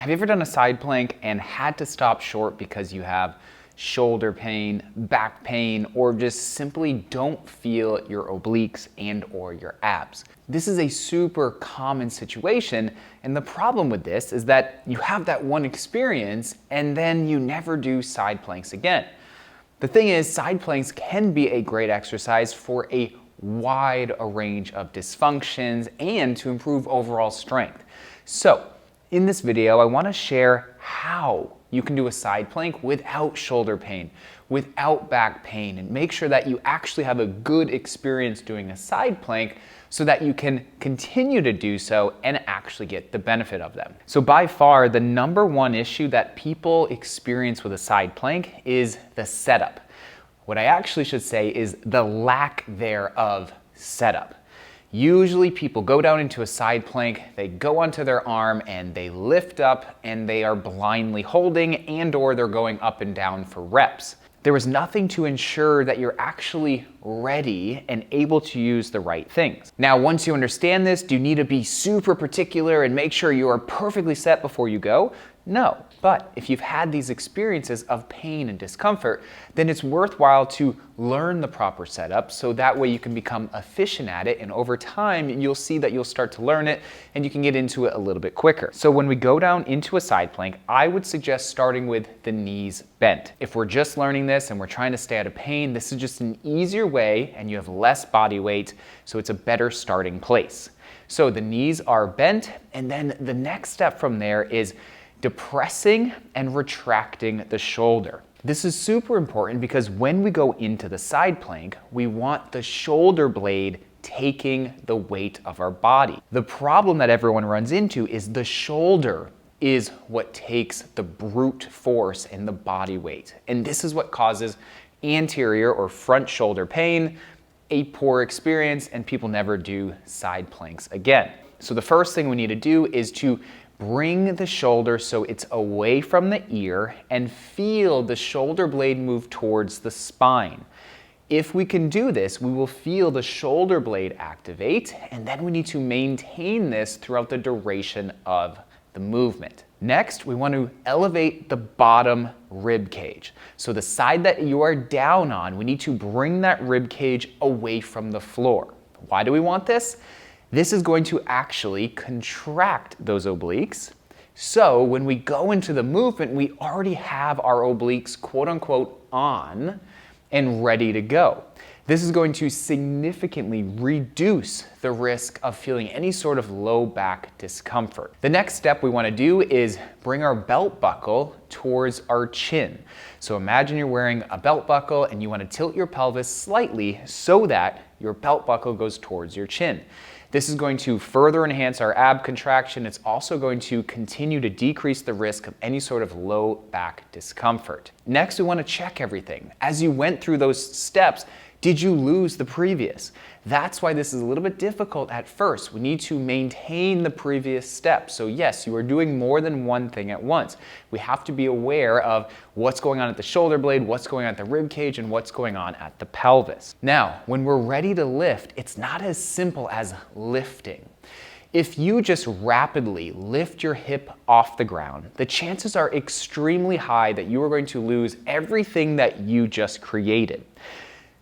Have you ever done a side plank and had to stop short because you have shoulder pain, back pain, or just simply don't feel your obliques and or your abs? This is a super common situation, and the problem with this is that you have that one experience and then you never do side planks again. The thing is, side planks can be a great exercise for a wide range of dysfunctions and to improve overall strength. So, in this video, I want to share how you can do a side plank without shoulder pain, without back pain, and make sure that you actually have a good experience doing a side plank so that you can continue to do so and actually get the benefit of them. So by far, the number one issue that people experience with a side plank is the setup. What I actually should say is the lack thereof setup. Usually people go down into a side plank, they go onto their arm and they lift up and they are blindly holding and or they're going up and down for reps. There is nothing to ensure that you're actually ready and able to use the right things. Now, once you understand this, do you need to be super particular and make sure you are perfectly set before you go? No, but if you've had these experiences of pain and discomfort, then it's worthwhile to learn the proper setup so that way you can become efficient at it, and over time you'll see that you'll start to learn it and you can get into it a little bit quicker. So when we go down into a side plank, I would suggest starting with the knees bent. If we're just learning this and we're trying to stay out of pain, this is just an easier way and you have less body weight, so it's a better starting place. So the knees are bent, and then the next step from there is depressing and retracting the shoulder. This is super important because when we go into the side plank, we want the shoulder blade taking the weight of our body. The problem that everyone runs into is the shoulder is what takes the brute force and the body weight. And this is what causes anterior or front shoulder pain, a poor experience, and people never do side planks again. So the first thing we need to do is to bring the shoulder so it's away from the ear and feel the shoulder blade move towards the spine. If we can do this, we will feel the shoulder blade activate, and then we need to maintain this throughout the duration of the movement. Next, we want to elevate the bottom rib cage. So the side that you are down on, we need to bring that rib cage away from the floor. Why do we want this? This is going to actually contract those obliques. So when we go into the movement, we already have our obliques quote unquote on and ready to go. This is going to significantly reduce the risk of feeling any sort of low back discomfort. The next step we want to do is bring our belt buckle towards our chin. So imagine you're wearing a belt buckle and you want to tilt your pelvis slightly so that your belt buckle goes towards your chin. This is going to further enhance our ab contraction. It's also going to continue to decrease the risk of any sort of low back discomfort. Next, we want to check everything. As you went through those steps, did you lose the previous? That's why this is a little bit difficult at first. We need to maintain the previous steps. So yes, you are doing more than one thing at once. We have to be aware of what's going on at the shoulder blade, what's going on at the rib cage, and what's going on at the pelvis. Now, when we're ready to lift, it's not as simple as lifting. If you just rapidly lift your hip off the ground, the chances are extremely high that you are going to lose everything that you just created.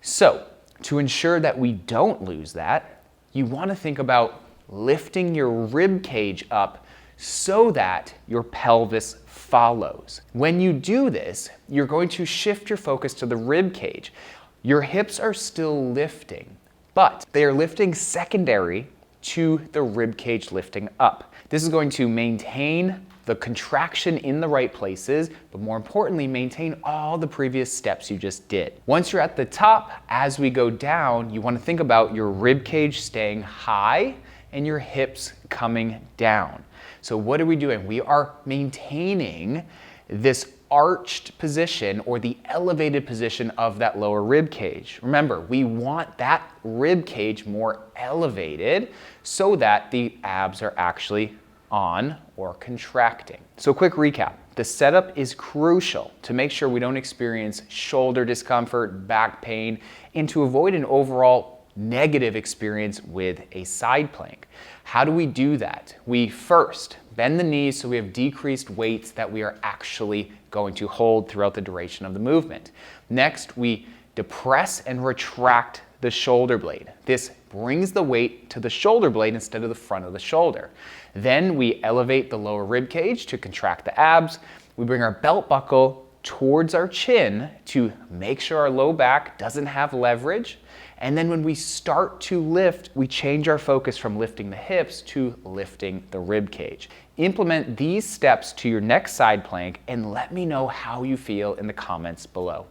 So, to ensure that we don't lose that, you want to think about lifting your rib cage up so that your pelvis follows. When you do this, you're going to shift your focus to the rib cage. Your hips are still lifting, but they are lifting secondary to the rib cage lifting up. This is going to maintain the contraction in the right places, but more importantly, maintain all the previous steps you just did. Once you're at the top, as we go down, you want to think about your rib cage staying high and your hips coming down. So what are we doing? We are maintaining this arched position or the elevated position of that lower rib cage. Remember, we want that rib cage more elevated so that the abs are actually on or contracting. So quick recap. The setup is crucial to make sure we don't experience shoulder discomfort, back pain, and to avoid an overall negative experience with a side plank. How do we do that? We first bend the knees so we have decreased weights that we are actually going to hold throughout the duration of the movement. Next, we depress and retract the shoulder blade. This brings the weight to the shoulder blade instead of the front of the shoulder. Then we elevate the lower rib cage to contract the abs. We bring our belt buckle towards our chin to make sure our low back doesn't have leverage. And then when we start to lift, we change our focus from lifting the hips to lifting the rib cage. Implement these steps to your next side plank and let me know how you feel in the comments below.